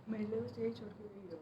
महिला से छोड़ के गई हो।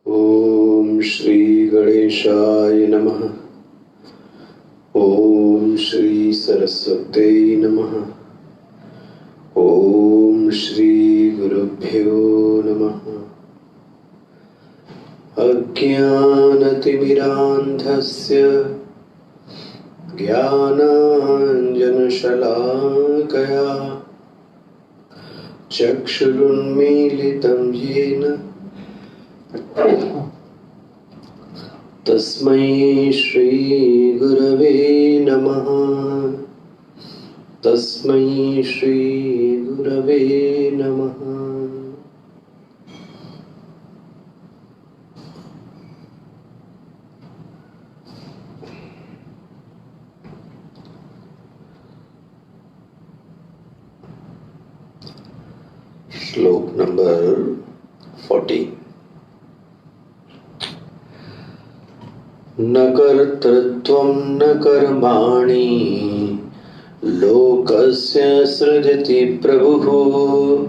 ओम श्री गणेशाय नमः। ओम श्री सरस्वते नमः। ओम श्री गुरुभ्यो नमः। अज्ञानतिमिरान्धस्य ज्ञानाञ्जनशलाकया चक्षुरुन्मीलितं येन तस्मै श्री गुरवे नमः। तस्मै श्री गुरवे नमः। श्लोक नंबर 14। न कर्तृत्वं न कर्माणि लोकस्य सृजति प्रभुः।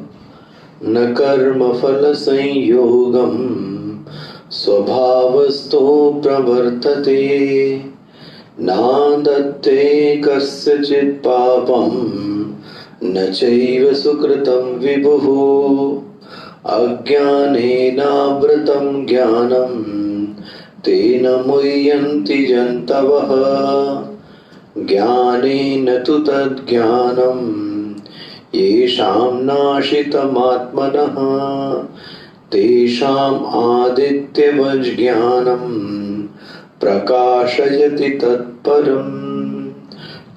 न कर्मफलसंयोगं स्वभावस्तो प्रवर्तते। नादत्ते कस्यचित् पापं न चैव सुकृतं विभुः अज्ञानेनावृतं ज्ञानं तेन मुह्यन्ति जन्तवः ज्ञानेन तु तज्ज्ञानं येषां नाशितमात्मनः तेषाम् आदित्यवज्ज्ञानं प्रकाशयति तत्परम्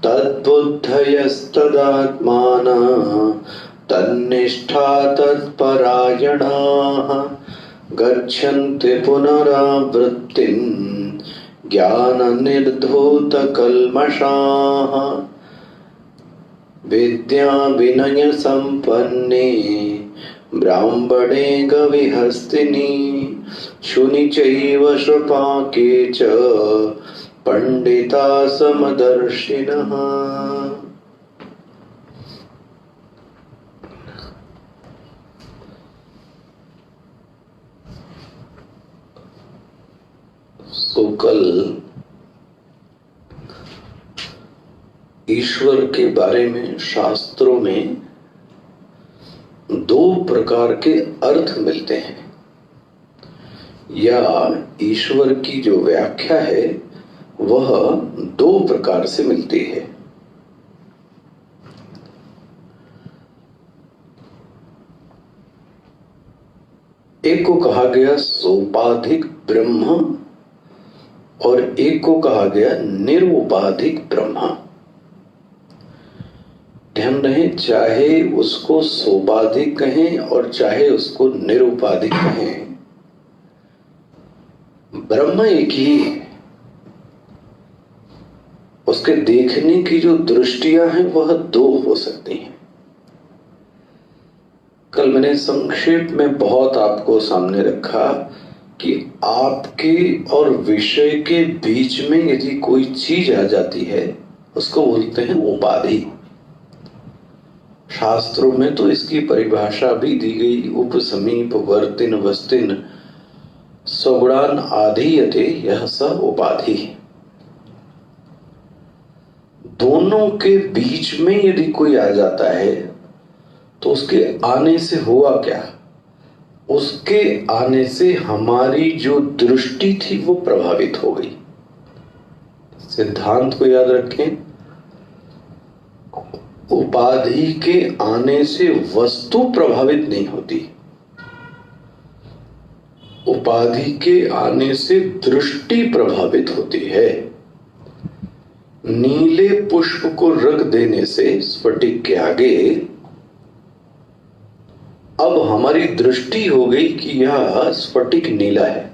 तद्बुद्धयस्तदात्मानः तन्निष्ठा तत्परायणाः गच्छन्ति पुनरावृत्तिं ज्ञाननिर्धूतकल्मषाः विद्या विनय संपन्ने ब्राह्मणे गविहस्तिनि शुनि चैव श्वपाके च पंडिता समदर्शिनः। तो कल ईश्वर के बारे में शास्त्रों में दो प्रकार के अर्थ मिलते हैं, या ईश्वर की जो व्याख्या है वह दो प्रकार से मिलती है। एक को कहा गया सोपाधिक ब्रह्म और एक को कहा गया निरुपाधिक ब्रह्म। ध्यान रहे, चाहे उसको सोपाधिक कहें और चाहे उसको निरुपाधिक कहें, ब्रह्म एक ही है। उसके देखने की जो दृष्टियां हैं वह दो हो सकती हैं। कल मैंने संक्षेप में बहुत आपको सामने रखा कि आपके और विषय के बीच में यदि कोई चीज आ जाती है उसको बोलते हैं उपाधि। शास्त्रों में तो इसकी परिभाषा भी दी गई, उपसमीप वर्तिन वस्तिन सगुणान आधीयते यह स उपाधि। दोनों के बीच में यदि कोई आ जाता है तो उसके आने से हुआ क्या? उसके आने से हमारी जो दृष्टि थी वो प्रभावित हो गई। सिद्धांत को याद रखें, उपाधि के आने से वस्तु प्रभावित नहीं होती, उपाधि के आने से दृष्टि प्रभावित होती है। नीले पुष्प को रख देने से स्फटिक के आगे अब हमारी दृष्टि हो गई कि यह स्फटिक नीला है,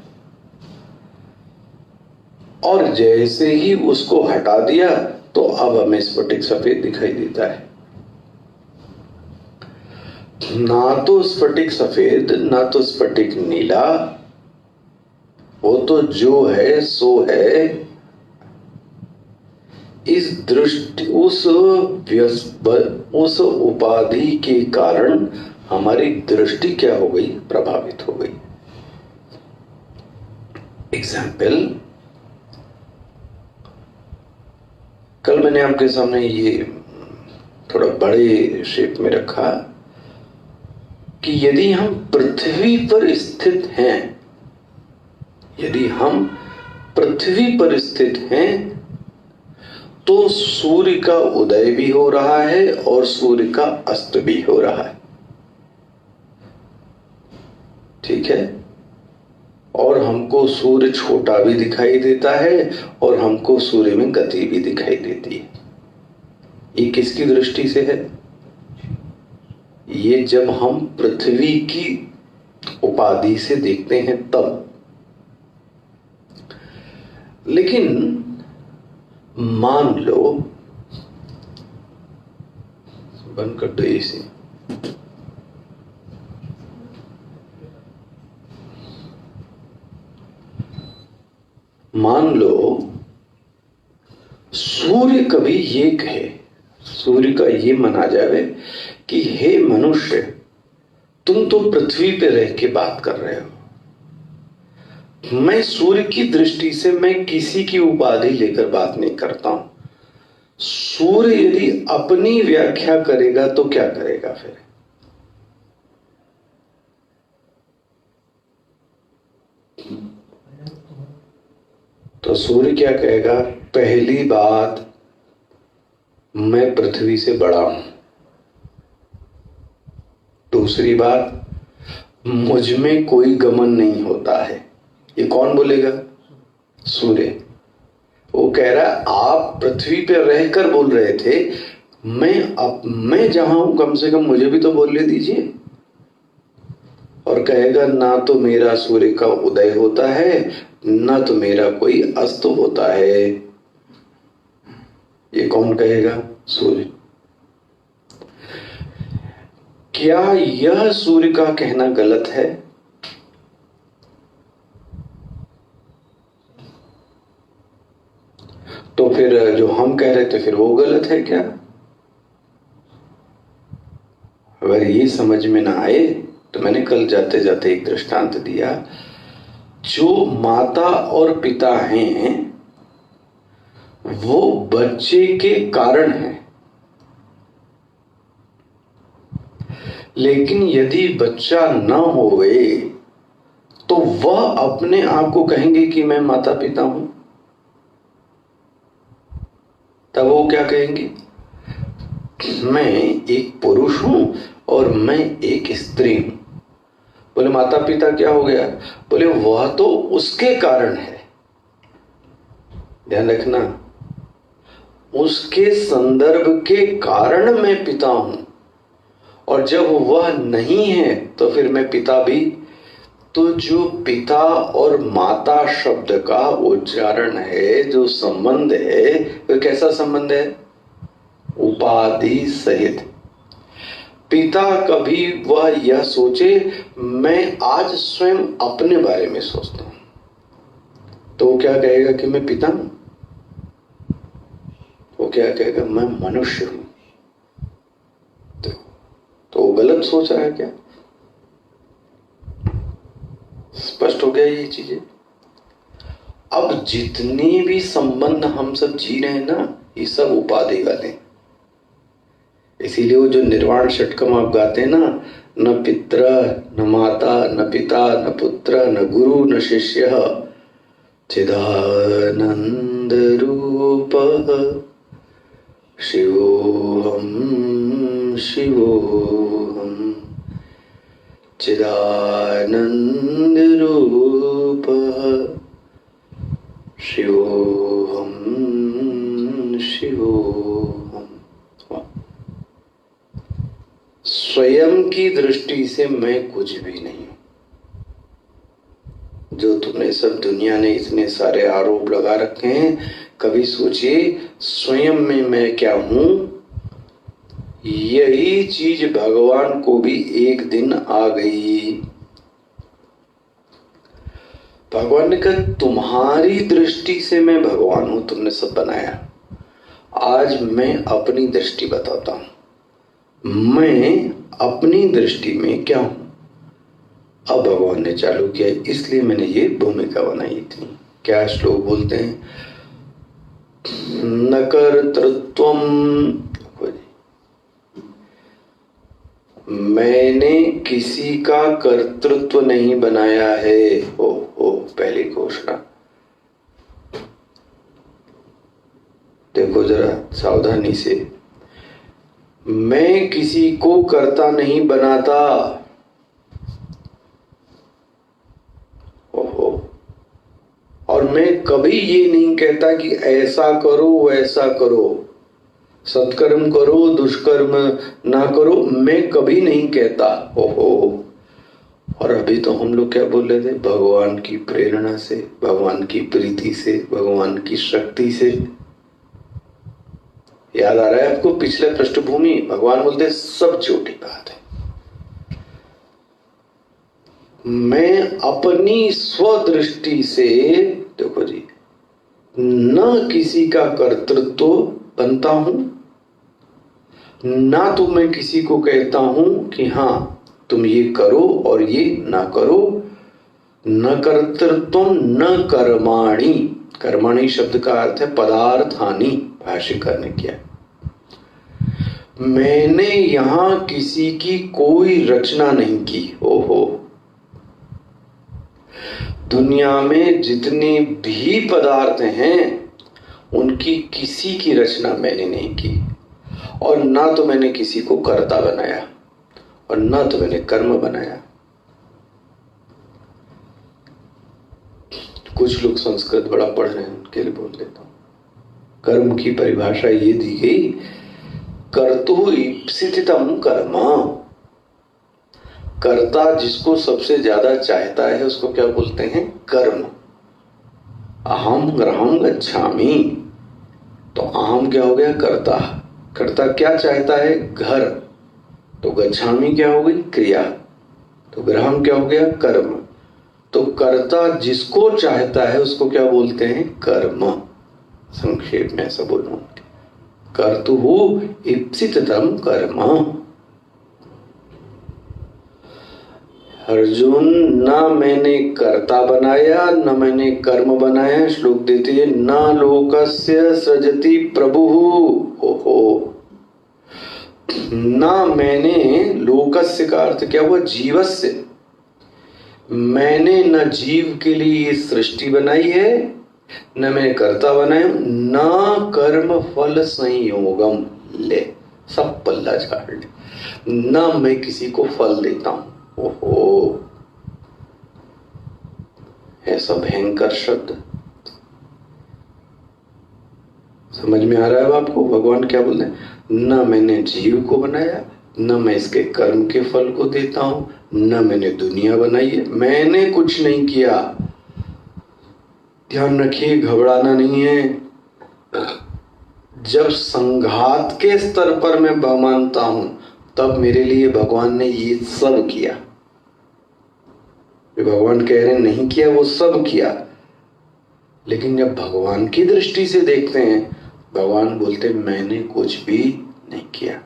और जैसे ही उसको हटा दिया तो अब हमें स्फटिक सफेद दिखाई देता है। ना तो स्फटिक सफेद ना तो स्फटिक नीला, वो तो जो है सो है। इस दृष्टि उस उपाधि के कारण हमारी दृष्टि क्या हो गई? प्रभावित हो गई। एग्जाम्पल, कल मैंने आपके सामने ये थोड़ा बड़े शेप में रखा कि यदि हम पृथ्वी पर स्थित हैं, यदि हम पृथ्वी पर स्थित हैं तो सूर्य का उदय भी हो रहा है और सूर्य का अस्त भी हो रहा है, ठीक है। और हमको सूर्य छोटा भी दिखाई देता है और हमको सूर्य में गति भी दिखाई देती है। ये किसकी दृष्टि से है? ये जब हम पृथ्वी की उपाधि से देखते हैं तब। लेकिन मान लो, बंद कर दो इसे, मान लो सूर्य कभी ये कहे, सूर्य का ये माना जाए कि हे मनुष्य, तुम तो पृथ्वी पे रह के बात कर रहे हो, मैं सूर्य की दृष्टि से मैं किसी की उपाधि लेकर बात नहीं करता हूं। सूर्य यदि अपनी व्याख्या करेगा तो क्या करेगा फिर? तो सूर्य क्या कहेगा? पहली बात, मैं पृथ्वी से बड़ा हूं। दूसरी बात, मुझ में कोई गमन नहीं होता है। ये कौन बोलेगा? सूर्य। वो कह रहा है आप पृथ्वी पर रहकर बोल रहे थे, मैं जहां हूं कम से कम मुझे भी तो बोलने दीजिए। और कहेगा ना तो मेरा सूर्य का उदय होता है, ना तो मेरा कोई अस्त होता है। ये कौन कहेगा? सूर्य। क्या यह सूर्य का कहना गलत है? तो फिर जो हम कह रहे थे फिर वो गलत है क्या? अगर ये समझ में ना आए तो मैंने कल जाते जाते एक दृष्टांत दिया। जो माता और पिता हैं वो बच्चे के कारण हैं, लेकिन यदि बच्चा न होवे तो वह अपने आप को कहेंगे कि मैं माता पिता हूं। तब वो क्या कहेंगे? मैं एक पुरुष हूं और मैं एक स्त्री हूं। बोले माता पिता क्या हो गया? बोले वह तो उसके कारण है। ध्यान रखना, उसके संदर्भ के कारण मैं पिता हूं, और जब वह नहीं है तो फिर मैं पिता भी। तो जो पिता और माता शब्द का उच्चारण है, जो संबंध है, वह कैसा संबंध है? उपाधि सहित। पिता कभी वह यह सोचे मैं आज स्वयं अपने बारे में सोचता हूं, तो वो क्या कहेगा कि मैं पिता हूं? वो क्या कहेगा? मैं मनुष्य हूं। तो वो गलत सोच रहा है क्या? स्पष्ट हो गया ये चीजें? अब जितनी भी संबंध हम सब जी रहे हैं ना, ये सब उपाधि वाले। इसीलिए वो जो निर्वाण षटकम आप गाते हैं ना, न पित्र न माता न पिता न पुत्र न गुरु न शिष्य चिदानंद रूप शिवोहम शिवोहम चिदानंद रूप शिवोहम शिवोहम। स्वयं की दृष्टि से मैं कुछ भी नहीं हूं। जो तुमने सब दुनिया ने इतने सारे आरोप लगा रखे हैं, कभी सोचिए स्वयं में मैं क्या हूं? यही चीज भगवान को भी एक दिन आ गई। भगवान ने कहा तुम्हारी दृष्टि से मैं भगवान हूं, तुमने सब बनाया। आज मैं अपनी दृष्टि बताता हूं, मैं अपनी दृष्टि में क्या हूं। अब भगवान ने चालू किया, इसलिए मैंने ये भूमिका बनाई थी। क्या श्लोक बोलते हैं? न कर्तृत्वम, मैंने किसी का कर्तृत्व नहीं बनाया है। ओ पहली घोषणा देखो जरा सावधानी से। मैं किसी को कर्ता नहीं बनाता। ओहो। और मैं कभी ये नहीं कहता कि ऐसा करो वैसा करो, सत्कर्म करो दुष्कर्म ना करो, मैं कभी नहीं कहता। ओहो। और अभी तो हम लोग क्या बोल रहे थे? भगवान की प्रेरणा से, भगवान की प्रीति से, भगवान की शक्ति से। याद आ रहा है आपको पिछले पृष्ठभूमि? भगवान बोलते सब झूठी बात है। मैं अपनी स्वदृष्टि से, देखो जी, न किसी का कर्तृत्व बनता हूं, ना तो मैं किसी को कहता हूं कि हां तुम ये करो और ये ना करो। न कर्तृत्व न कर्माणि, कर्माणि शब्द का अर्थ है पदार्थानि, भाष्यकार ने किया। मैंने यहां किसी की कोई रचना नहीं की। ओहो, दुनिया में जितने भी पदार्थ हैं उनकी किसी की रचना मैंने नहीं की, और ना तो मैंने किसी को कर्ता बनाया और ना तो मैंने कर्म बनाया। कुछ लोग संस्कृत बड़ा पढ़ रहे हैं, उनके लिए बोल देता हूं। कर्म की परिभाषा ये दी गई, कर्तु ईप्सितम कर्म, कर्ता जिसको सबसे ज्यादा चाहता है उसको क्या बोलते हैं? कर्म। अहम ग्रहम गच्छामि, तो अहम क्या हो गया? कर्ता। कर्ता क्या चाहता है? घर। तो गच्छामि क्या हो गई? क्रिया। तो ग्रहम क्या हो गया? कर्म। तो कर्ता जिसको चाहता है उसको क्या बोलते हैं? कर्म। संक्षेप में ऐसा बोलूं, कर्तुहु ईप्सितम कर्म। अर्जुन, ना मैंने कर्ता बनाया न मैंने कर्म बनाया। श्लोक देते हैं, न लोकस्य सृजति प्रभुः। ओहो, ना मैंने, लोकस्य का अर्थ क्या हुआ? जीवस्य। मैंने न जीव के लिए ये सृष्टि बनाई है, न मैंने कर्ता बनाया, न कर्म फल संयोगम। ले, सब पल्ला झाड़ ले। न मैं किसी को फल देता हूं। ओहो, ऐसा भयंकर शब्द समझ में आ रहा है आपको? भगवान क्या बोल रहे हैं? न मैंने जीव को बनाया, न मैं इसके कर्म के फल को देता हूं, न मैंने दुनिया बनाई है। मैंने कुछ नहीं किया। ध्यान रखिए, घबराना नहीं है। जब संघात के स्तर पर मैं मानता हूं तब मेरे लिए भगवान ने ये सब किया। जो भगवान कह रहे हैं नहीं किया, वो सब किया। लेकिन जब भगवान की दृष्टि से देखते हैं, भगवान बोलते मैंने कुछ भी नहीं किया,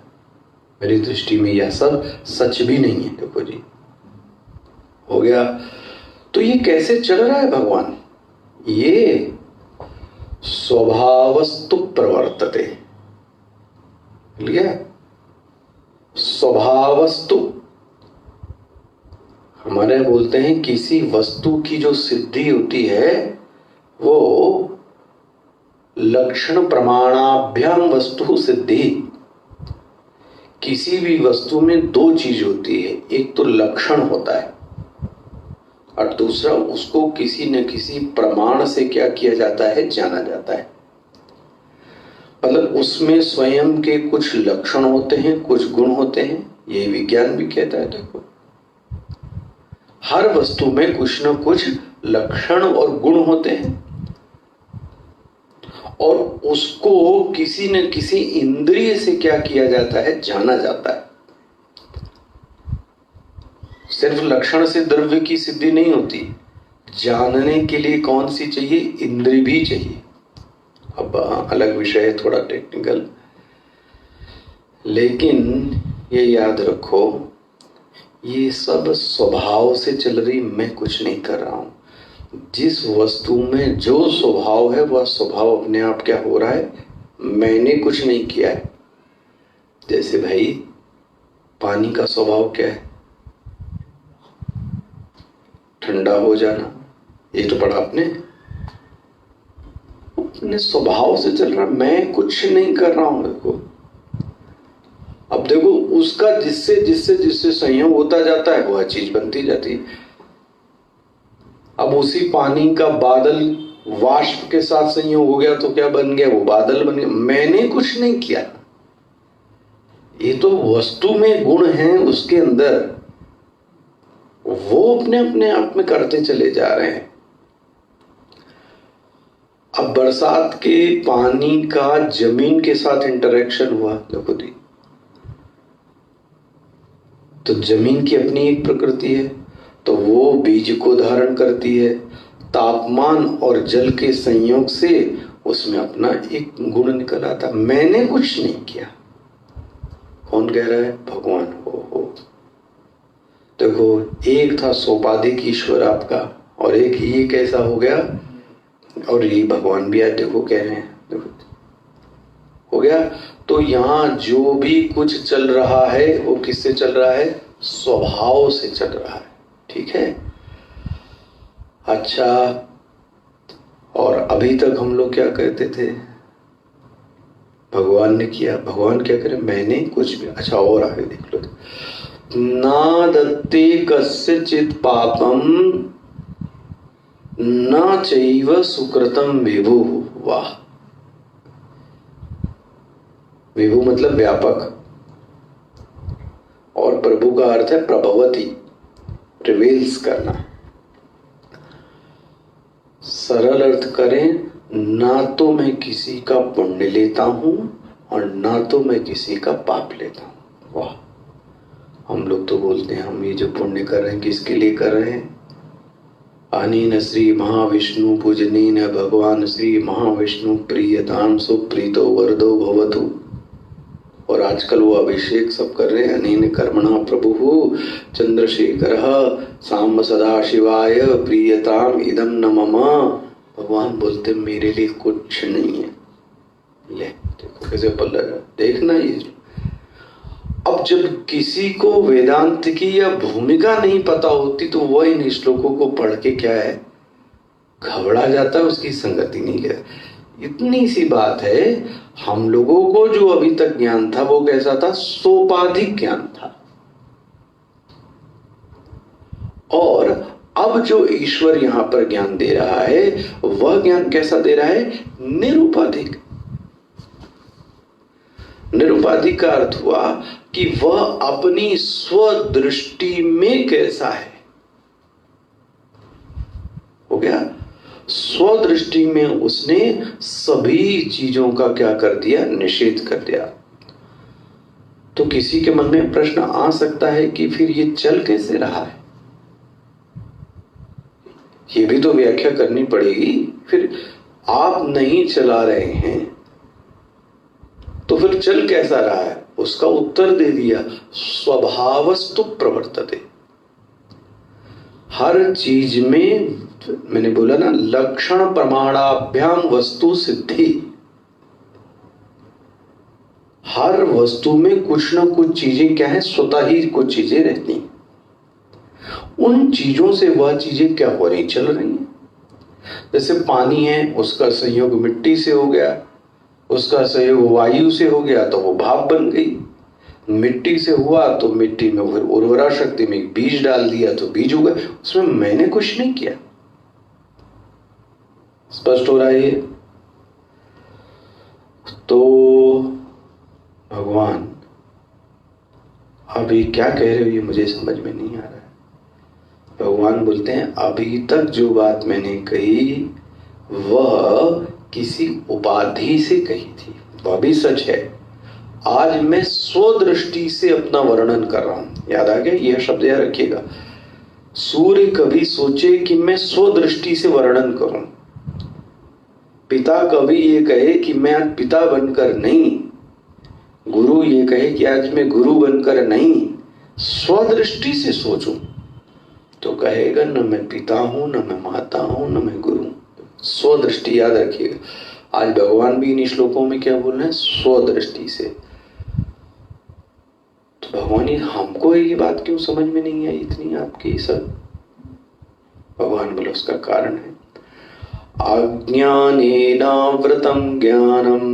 मेरी दृष्टि में यह सब सच भी नहीं है। देखो जी, हो गया। तो ये कैसे चल रहा है भगवान? ये स्वभावस्तु प्रवर्तते, लिया। स्वभावस्तु हमारे बोलते हैं किसी वस्तु की जो सिद्धि होती है वो लक्षण प्रमाणाभ्याम वस्तु सिद्धि। किसी भी वस्तु में दो चीज होती है, एक तो लक्षण होता है और दूसरा उसको किसी न किसी प्रमाण से क्या किया जाता है? जाना जाता है। मतलब उसमें स्वयं के कुछ लक्षण होते हैं, कुछ गुण होते हैं। ये विज्ञान भी कहता है। देखो, हर वस्तु में कुछ न कुछ लक्षण और गुण होते हैं और उसको किसी न किसी इंद्रिय से क्या किया जाता है? जाना जाता है। सिर्फ लक्षण से द्रव्य की सिद्धि नहीं होती, जानने के लिए कौन सी चाहिए? इंद्रिय भी चाहिए। अब अलग विषय है, थोड़ा टेक्निकल, लेकिन ये याद रखो, ये सब स्वभाव से चल रही, मैं कुछ नहीं कर रहा हूं। जिस वस्तु में जो स्वभाव है वह स्वभाव अपने आप क्या हो रहा है? मैंने कुछ नहीं किया है। जैसे भाई, पानी का स्वभाव क्या है? ठंडा हो जाना। ये तो पढ़ा आपने। अपने स्वभाव से चल रहा, मैं कुछ नहीं कर रहा हूं। देखो, अब देखो, उसका जिससे जिससे जिससे संयोग होता जाता है वह चीज बनती जाती है। अब उसी पानी का बादल वाष्प के साथ संयोग हो गया तो क्या बन गया? वो बादल बन गया। मैंने कुछ नहीं किया। ये तो वस्तु में गुण हैं उसके अंदर, वो अपने अपने आप में करते चले जा रहे हैं। अब बरसात के पानी का जमीन के साथ इंटरेक्शन हुआ, देखो दी, तो जमीन की अपनी एक प्रकृति है, तो वो बीज को धारण करती है। तापमान और जल के संयोग से उसमें अपना एक गुण निकल आता। मैंने कुछ नहीं किया। कौन कह रहा है? भगवान। हो देखो, एक था सोपाधिक ईश्वर आपका, और एक ये कैसा हो गया, और ये भगवान भी आज देखो कह रहे हैं, देखो हो गया। तो यहाँ जो भी कुछ चल रहा है वो किससे चल रहा है? स्वभाव से चल रहा है, ठीक है। अच्छा, और अभी तक हम लोग क्या कहते थे? भगवान ने किया, भगवान क्या करे? मैंने कुछ भी। अच्छा, और आगे देख लो, ना दत्ते कस्यचित् पापम न चैव सुकृतम विभु। वाह, विभु मतलब व्यापक, और प्रभु का अर्थ है प्रभवती, प्रिवेल्स करना। सरल अर्थ करें, ना तो मैं किसी का पुण्य लेता हूं और ना तो मैं किसी का पाप लेता हूं। वाह, हम लोग तो बोलते हैं हम ये जो पुण्य कर रहे हैं किसके लिए कर रहे हैं? अनेन श्री महाविष्णु पूजनेन भगवान श्री महाविष्णु प्रियताम सुप्रीतो वरदो भवतु। और आजकल वो अभिषेक सब कर रहे हैं, अनेन कर्मणा प्रभु चंद्रशेखर सांब सदा शिवाय प्रियताम इदम न मम। भगवान बोलते मेरे लिए कुछ नहीं है। ले देखो कैसे पल्ला, देखना ये। अब जब किसी को वेदांत की या भूमिका नहीं पता होती तो वह इन श्लोकों को पढ़ के क्या है, घबरा जाता है, उसकी संगति नहीं ले। इतनी सी बात है, हम लोगों को जो अभी तक ज्ञान था वो कैसा था? सोपाधिक ज्ञान था। और अब जो ईश्वर यहां पर ज्ञान दे रहा है वह ज्ञान कैसा दे रहा है? निरुपाधिक। निरुपाधिक का अर्थ हुआ कि वह अपनी स्वदृष्टि में कैसा है। हो गया, स्वदृष्टि में उसने सभी चीजों का क्या कर दिया? निषेध कर दिया। तो किसी के मन में प्रश्न आ सकता है कि फिर ये चल कैसे रहा है? ये भी तो व्याख्या करनी पड़ेगी। फिर आप नहीं चला रहे हैं तो फिर चल कैसा रहा है? उसका उत्तर दे दिया, स्वभावस्तु प्रवर्तते। हर चीज में मैंने बोला ना, लक्षण प्रमाणाभ्याम वस्तु सिद्धि। हर वस्तु में कुछ ना कुछ चीजें क्या है? स्वतः ही कुछ चीजें रहती हैं। उन चीजों से वह चीजें क्या हो रही? चल रही हैं। जैसे पानी है, उसका संयोग मिट्टी से हो गया, उसका संयोग वायु से हो गया तो वो भाप बन गई। मिट्टी से हुआ तो मिट्टी में फिर उर्वरा शक्ति में बीज डाल दिया तो बीज उगा। उसमें मैंने कुछ नहीं किया। स्पष्ट हो रहा है ये? तो भगवान अभी क्या कह रहे हो ये मुझे समझ में नहीं आ रहा है। भगवान बोलते हैं अभी तक जो बात मैंने कही वह किसी उपाधि से कही थी, वह भी सच है। आज मैं स्वदृष्टि से अपना वर्णन कर रहा हूं। याद आ गया? यह शब्द याद रखिएगा। सूर्य कभी सोचे कि मैं स्वदृष्टि से वर्णन करूं, पिता कभी ये कहे कि मैं आज पिता बनकर नहीं, गुरु ये कहे कि आज मैं गुरु बनकर नहीं, स्वदृष्टि से सोचूं तो कहेगा न मैं पिता हूं, न मैं माता हूं, न मैं गुरु। स्वदृष्टि याद रखिएगा। आज भगवान भी इन श्लोकों में क्या बोल रहे हैं? स्वदृष्टि से। तो भगवान हमको ये बात क्यों समझ में नहीं आई इतनी आपकी सब? भगवान बोले उसका कारण है, अज्ञानेनावृतं ज्ञानम।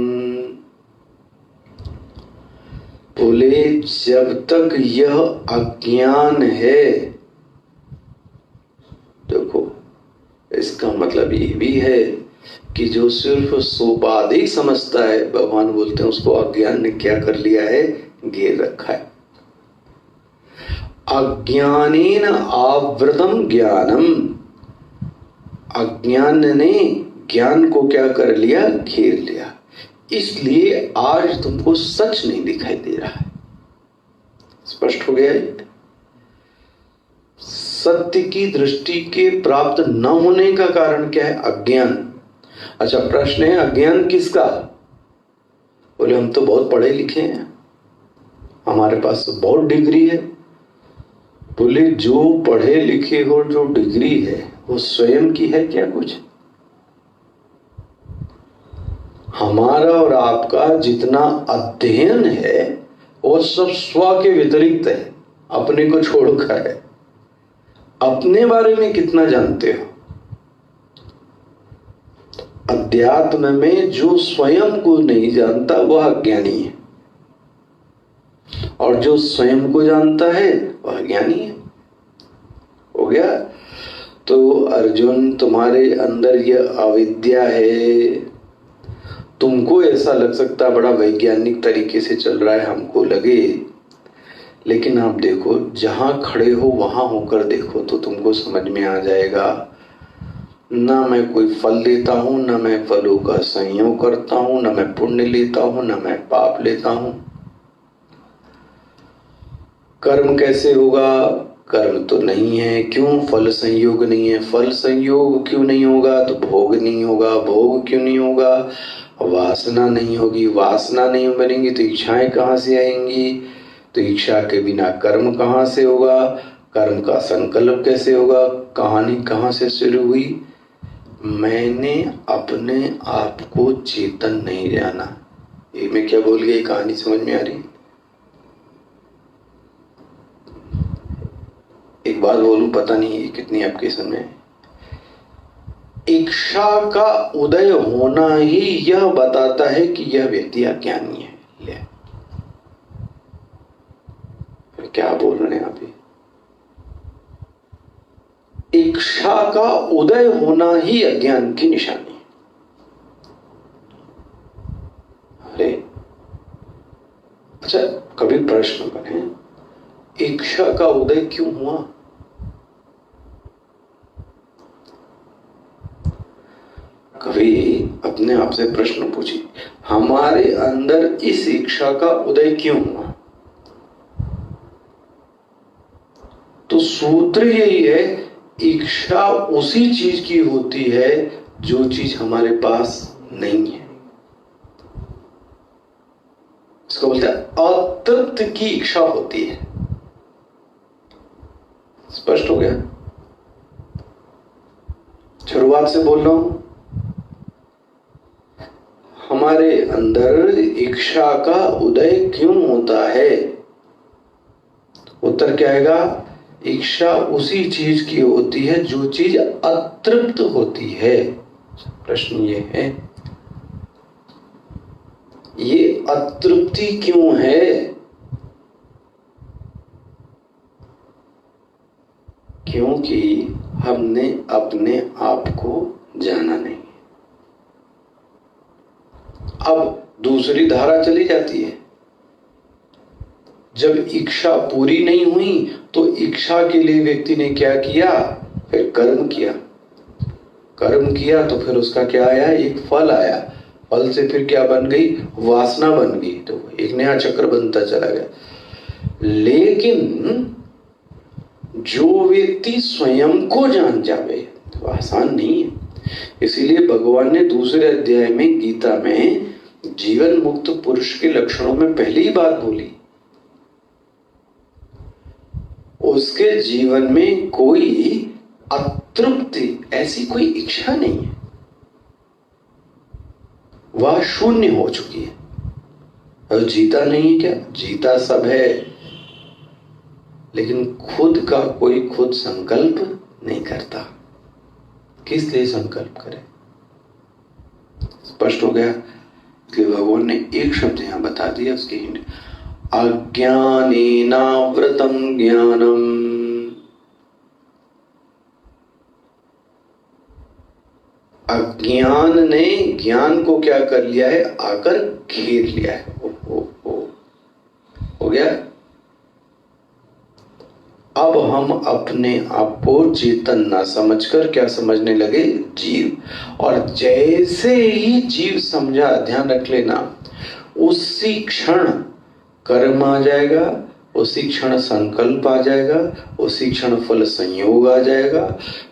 बोले जब तक यह अज्ञान है, देखो इसका मतलब ये भी है कि जो सिर्फ सोपाधिक समझता है, भगवान बोलते हैं उसको अज्ञान ने क्या कर लिया है? घेर रखा है। अज्ञानेन आवृतम ज्ञानम। अज्ञान ने ज्ञान को क्या कर लिया? घेर लिया। इसलिए आज तुमको सच नहीं दिखाई दे रहा है। स्पष्ट हो गया? सत्य की दृष्टि के प्राप्त न होने का कारण क्या है? अज्ञान। अच्छा, प्रश्न है अज्ञान किसका? बोले हम तो बहुत पढ़े लिखे हैं, हमारे पास तो बहुत डिग्री है, बोले जो पढ़े लिखे हो, जो डिग्री है वो स्वयं की है क्या कुछ? हमारा और आपका जितना अध्ययन है वो सब स्व के विपरीत है, अपने को छोड़कर है। अपने बारे में कितना जानते हो? अध्यात्म में जो स्वयं को नहीं जानता वह अज्ञानी है, और जो स्वयं को जानता है वह ज्ञानी है। हो गया? तो अर्जुन, तुम्हारे अंदर यह अविद्या है। तुमको ऐसा लग सकता है बड़ा वैज्ञानिक तरीके से चल रहा है, हमको लगे, लेकिन आप देखो, जहां खड़े हो वहां होकर देखो तो तुमको समझ में आ जाएगा। ना मैं कोई फल लेता हूं, ना मैं फलों का संयोग करता हूं, ना मैं पुण्य लेता हूं, ना मैं पाप लेता हूं। कर्म कैसे होगा? कर्म तो नहीं है। क्यों? फल संयोग नहीं है। फल संयोग क्यों नहीं होगा? तो भोग नहीं होगा। भोग क्यों नहीं होगा? वासना नहीं होगी। वासना नहीं बनेंगी तो इच्छाएं कहां से आएंगी? तो इच्छा के बिना कर्म कहां से होगा? कर्म का संकल्प कैसे होगा? कहानी कहां से शुरू हुई? मैंने अपने आप को चेतन नहीं जाना। ये मैं क्या बोल गया? कहानी समझ में आ रही? एक बात बोलूं, पता नहीं कितनी आपके समझ में। इच्छा का उदय होना ही यह बताता है कि यह व्यक्ति अज्ञानी है। ले, क्या बोल रहे हैं आप? इच्छा का उदय होना ही अज्ञान की निशानी है। अरे अच्छा, कभी प्रश्न बने, इच्छा का उदय क्यों हुआ? कभी अपने आप से प्रश्न पूछिए, हमारे अंदर इस इच्छा का उदय क्यों हुआ? तो सूत्र यही है, इच्छा उसी चीज की होती है जो चीज हमारे पास नहीं है। इसको बोलते हैं अतृप्त की इच्छा होती है। स्पष्ट हो गया? शुरुआत से बोल रहा हूं, हमारे अंदर इच्छा का उदय क्यों होता है? उत्तर क्या आएगा? इच्छा उसी चीज की होती है जो चीज अतृप्त होती है। प्रश्न ये है, ये अतृप्ति क्यों है? क्योंकि हमने अपने आप को जाना नहीं। अब दूसरी धारा चली जाती है, जब इच्छा पूरी नहीं हुई तो इच्छा के लिए व्यक्ति ने क्या किया? फिर कर्म किया। कर्म किया तो फिर उसका क्या आया? एक फल आया। फल से फिर क्या बन गई? वासना बन गई। तो एक नया चक्र बनता चला गया। लेकिन जो व्यक्ति स्वयं को जान जावे तो आसान नहीं है। इसीलिए भगवान ने दूसरे अध्याय में गीता में जीवन मुक्त पुरुष के लक्षणों में पहली बात बोली, उसके जीवन में कोई अतृप्ति, ऐसी कोई इच्छा नहीं है, वह शून्य हो चुकी है। और जीता नहीं है क्या? जीता सब है, लेकिन खुद का कोई खुद संकल्प नहीं करता। किस लिए संकल्प करे? स्पष्ट हो गया? इसलिए भगवान ने एक शब्द यहां बता दिया, उसकी हिंट, अज्ञानेनावृतं ज्ञानम। अज्ञान ने ज्ञान को क्या कर लिया है? आकर घेर लिया है। हो गया? अब हम अपने आप को चेतन ना समझकर क्या समझने लगे? जीव। और जैसे ही जीव समझा, ध्यान रख लेना, उसी क्षण कर्म आ जाएगा, उसी क्षण संकल्प आ जाएगा, उसी क्षण फल संयोग आ जाएगा।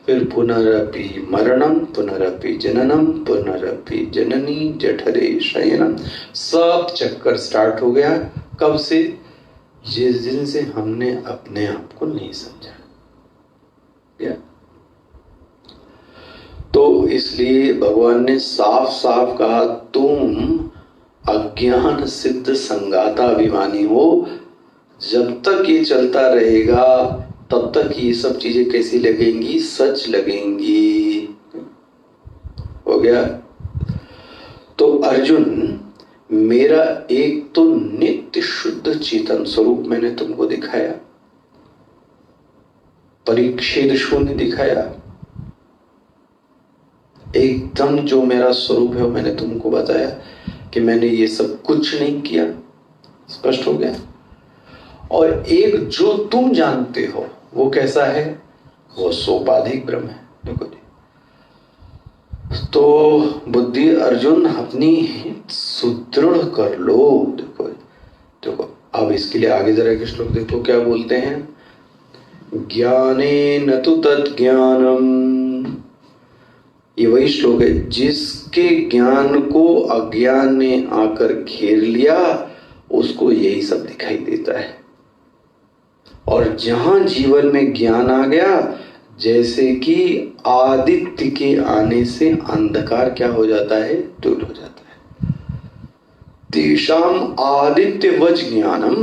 फिर पुनरपि मरणम, पुनरपि जननम, पुनरपि जननी जठरे शयनम, सब चक्कर स्टार्ट हो गया। कब से? जिस दिन से हमने अपने आप को नहीं समझा। क्या? तो इसलिए भगवान ने साफ साफ कहा, तुम अज्ञान सिद्ध संगाता अभिमानी हो। जब तक ये चलता रहेगा तब तक ये सब चीजें कैसी लगेंगी? सच लगेंगी। हो गया? तो अर्जुन, मेरा एक तो नित्य शुद्ध चेतन स्वरूप मैंने तुमको दिखाया, परिच्छेद शून्य दिखाया, एकदम जो मेरा स्वरूप है वो मैंने तुमको बताया कि मैंने ये सब कुछ नहीं किया। स्पष्ट हो गया? और एक जो तुम जानते हो वो कैसा है? वो सोपाधिक ब्रह्म है। देखो जी, तो बुद्धि अर्जुन अपनी सुदृढ़ कर लो। देखो देखो, अब इसके लिए आगे जरा के श्लोक देखो क्या बोलते हैं। ज्ञाने न तु तज्ज्ञानम, ये वही श्लोक है, जिसके ज्ञान को अज्ञान ने आकर घेर लिया उसको यही सब दिखाई देता है। और जहां जीवन में ज्ञान आ गया, जैसे कि आदित्य के आने से अंधकार क्या हो जाता है? दूर हो जाता है। तेषाम आदित्यवच ज्ञानम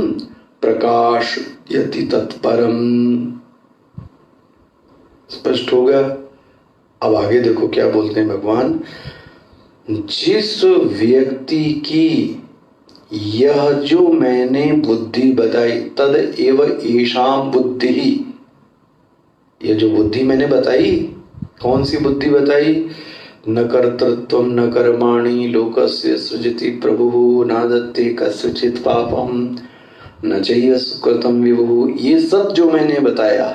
प्रकाश यति तत्परम। स्पष्ट हो गया? अब आगे देखो क्या बोलते हैं भगवान। जिस व्यक्ति की यह जो मैंने बुद्धि बताई, तद एव ईशाम बुद्धि, ये जो बुद्धि मैंने बताई, कौन सी बुद्धि बताई? न कर्तृत्वम न कर्माणि लोकस्य सृजति प्रभुः न दत्ते कस्यचित् पापम न चैव सुकृतं विभुः। ये सब जो मैंने बताया,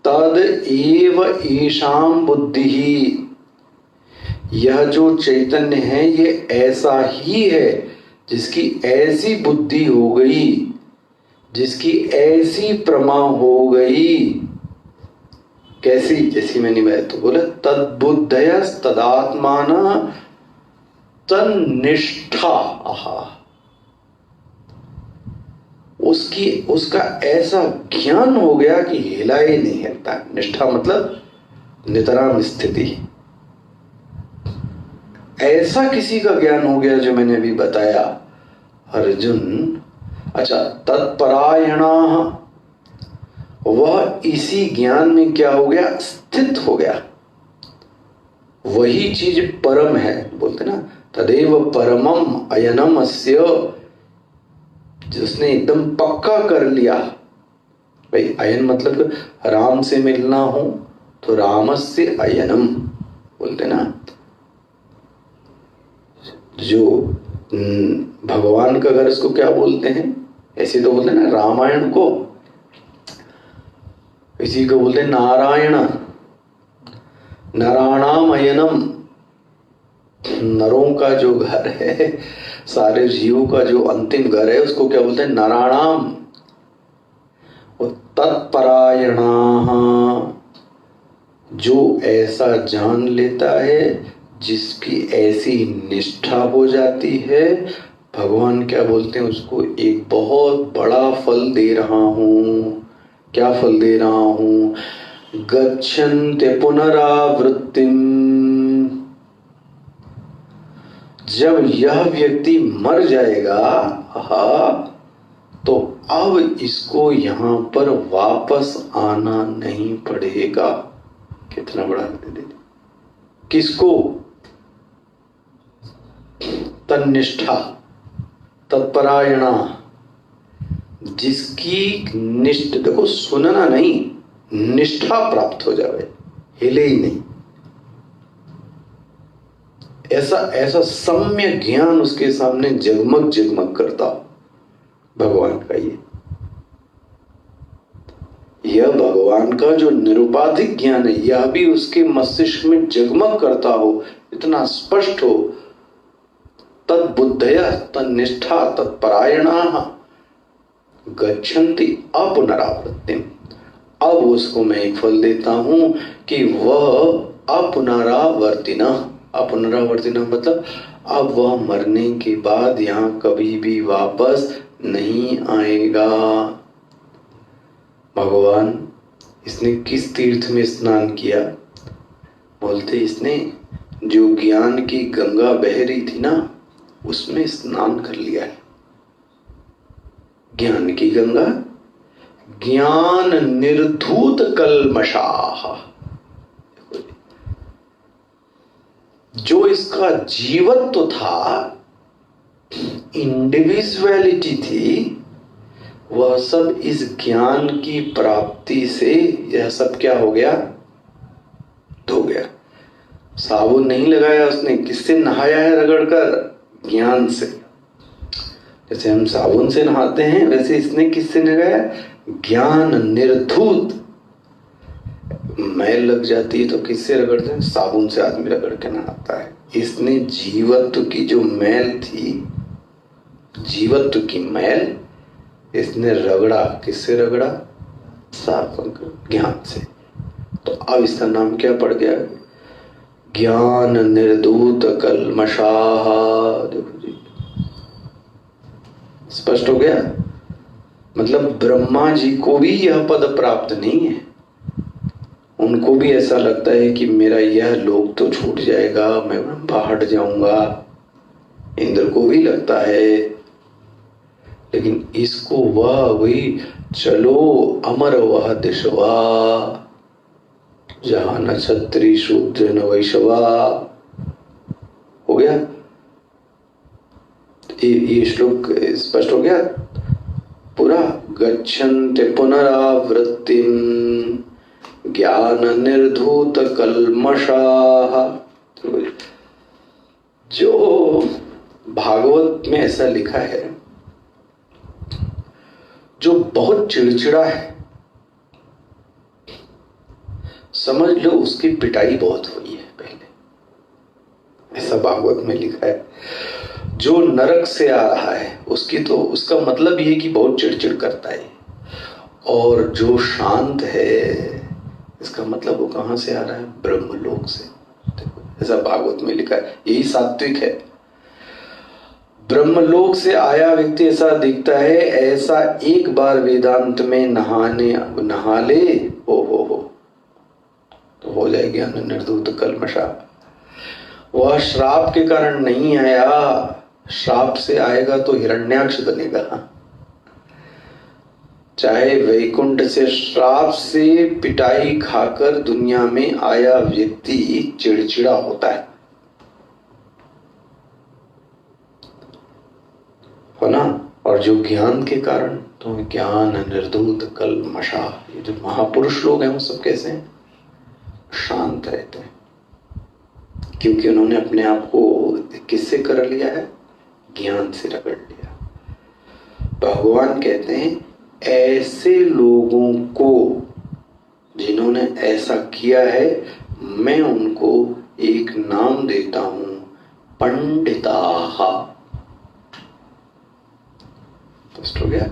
तद एव ईशाम बुद्धि, यह जो चैतन्य है ये ऐसा ही है जिसकी ऐसी बुद्धि हो गई, जिसकी ऐसी प्रमा हो गई। कैसी? जैसी मैंने बताया तो बोला, तद्बुद्धयस् तदात्माना तन्निष्ठा। उसका ऐसा ज्ञान हो गया कि हिला ही नहीं हिलता। निष्ठा मतलब नितराम स्थिति। ऐसा किसी का ज्ञान हो गया जो मैंने अभी बताया अर्जुन। अच्छा, तत्परायणा, वह इसी ज्ञान में क्या हो गया? स्थित हो गया। वही चीज परम है, बोलते ना, तदेव परमम अयनम अस्य, जिसने एकदम पक्का कर लिया। भाई अयन मतलब राम से मिलना हो तो रामस्य अयनम बोलते ना। जो भगवान का घर, इसको क्या बोलते हैं? ऐसे तो बोलते ना रामायण को, इसी को बोलते नारायण। नराणाम अयनम, नरों का जो घर है, सारे जीवों का जो अंतिम घर है, उसको क्या बोलते हैं? नराणाम। तत्परायणा, जो ऐसा जान लेता है, जिसकी ऐसी निष्ठा हो जाती है, भगवान क्या बोलते हैं उसको? एक बहुत बड़ा फल दे रहा हूं। क्या फल दे रहा हूं? गच्छन्ते पुनरावृत्तिम। जब यह व्यक्ति मर जाएगा, तो अब इसको यहां पर वापस आना नहीं पड़ेगा। कितना बड़ा दे दे। किसको? तन्निष्ठा, तत्परायणा, जिसकी निष्ठ, देखो सुनना नहीं, निष्ठा प्राप्त हो जाए, हिले ही नहीं। ऐसा ऐसा सम्य ज्ञान उसके सामने जगमग जगमग करता हो भगवान का। यह भगवान का जो निरुपाधिक ज्ञान है, यह भी उसके मस्तिष्क में जगमग करता हो, इतना स्पष्ट हो। तद्बुद्धय तन्निष्ठा तत्परायणा गच्छन्ति अपुनरावृत्तिम। अब उसको मैं एक फल देता हूं कि वह अपुनरावर्तिना। अपुनरावर्तिना मतलब अब वह मरने के बाद यहां कभी भी वापस नहीं आएगा। भगवान, इसने किस तीर्थ में स्नान किया? बोलते इसने जो ज्ञान की गंगा बह रही थी ना, उसमें स्नान कर लिया है। ज्ञान की गंगा, ज्ञान निर्धूत कल्मषाः। जो इसका जीवत्व था, इंडिविजुअलिटी थी, वह सब इस ज्ञान की प्राप्ति से यह सब क्या हो गया? धो गया। साबुन नहीं लगाया उसने, किससे नहाया है? रगड़कर, ज्ञान से। जैसे हम साबुन से नहाते हैं, वैसे इसने किससे नहाया? ज्ञान निर्धूत। मैल लग जाती है तो किससे रगड़ते हैं? साबुन से आदमी रगड़ के नहाता है। इसने जीवत्व की जो मैल थी, जीवत्व की मैल इसने रगड़ा। किससे रगड़ा? साबुन, ज्ञान से। तो अब इसका नाम क्या पड़ गया? ज्ञान निर्धूत कल्मषाः। देखो जी, स्पष्ट हो गया। मतलब ब्रह्मा जी को भी यह पद प्राप्त नहीं है। उनको भी ऐसा लगता है कि मेरा यह लोक तो छूट जाएगा, मैं ब्रह्मा हट जाऊंगा। इंद्र को भी लगता है, लेकिन इसको वह वही चलो अमर वह दिशवा, जहां न क्षत्रिय शूद्र न वैश्वा। हो गया ये श्लोक स्पष्ट हो गया पूरा। गच्छन्ति पुनरावृत्तिम ज्ञान निर्धूत कल्मषाः। जो भागवत में ऐसा लिखा है, जो बहुत चिड़चिड़ा है, समझ लो उसकी पिटाई बहुत हुई है पहले। ऐसा भागवत में लिखा है। जो नरक से आ रहा है उसकी तो उसका मतलब ये कि बहुत चिड़चिड़ करता है, और जो शांत है इसका मतलब वो कहां से आ रहा है? ब्रह्मलोक से। देखो ऐसा भागवत में लिखा है, यही सात्विक है। ब्रह्मलोक से आया व्यक्ति ऐसा दिखता है, ऐसा एक बार वेदांत में नहा ले, हो तो हो जाए ज्ञान निर्धूत कल्मषा। वह श्राप के कारण नहीं आया, श्राप से आएगा तो हिरण्याक्ष बनेगा। चाहे वैकुंठ से श्राप से पिटाई खाकर दुनिया में आया व्यक्ति चिड़चिड़ा होता है ना। और जो ज्ञान के कारण, तो ज्ञान निर्धूत कल्मषा। ये जो महापुरुष लोग हैं वो सब कैसे हैं? शांत रहते हैं, क्योंकि उन्होंने अपने आप को किससे कर लिया है? ज्ञान से रगड़ लिया। भगवान कहते हैं ऐसे लोगों को जिन्होंने ऐसा किया है, मैं उनको एक नाम देता हूं, पंडिताः। स्पष्ट हो गया?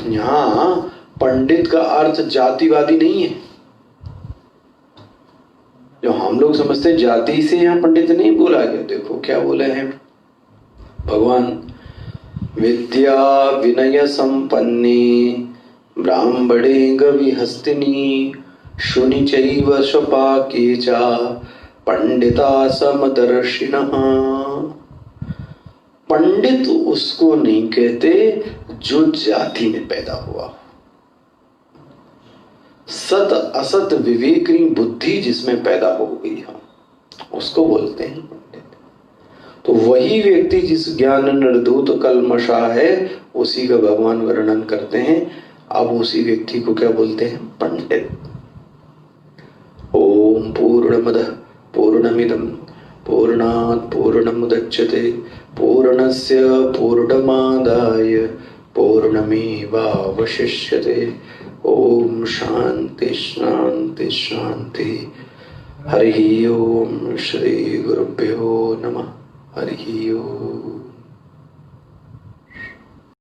यहां पंडित का अर्थ जातिवादी नहीं है। जो हम लोग समझते हैं जाति से यहां पंडित नहीं बोला गया। देखो क्या बोले हैं भगवान, विद्या विनय संपन्नी ब्राह्मणे गविहस्तिनी शुनि चैव स्वपाके च पंडिता समदर्शिनः। पंडित उसको नहीं कहते जो जाति में पैदा हुआ, सत असत विवेकनी बुद्धि जिसमें पैदा हो गई हो, उसको बोलते हैं पंडित। तो वही व्यक्ति जिस ज्ञान निर्धूत कल्मषा है, उसी का भगवान वर्णन करते हैं। अब उसी व्यक्ति को क्या बोलते हैं? पंडित। ओम पूर्णमदः पूर्णमिदं पूर्णात् पूर्णमुदच्यते पूर्णस्य पूर्णमादाय पूर्णमेवावशिष्यते। ओम शांति शांति शांति। हरि ओम। श्री गुरुभ्यो नमः। हरि ओम।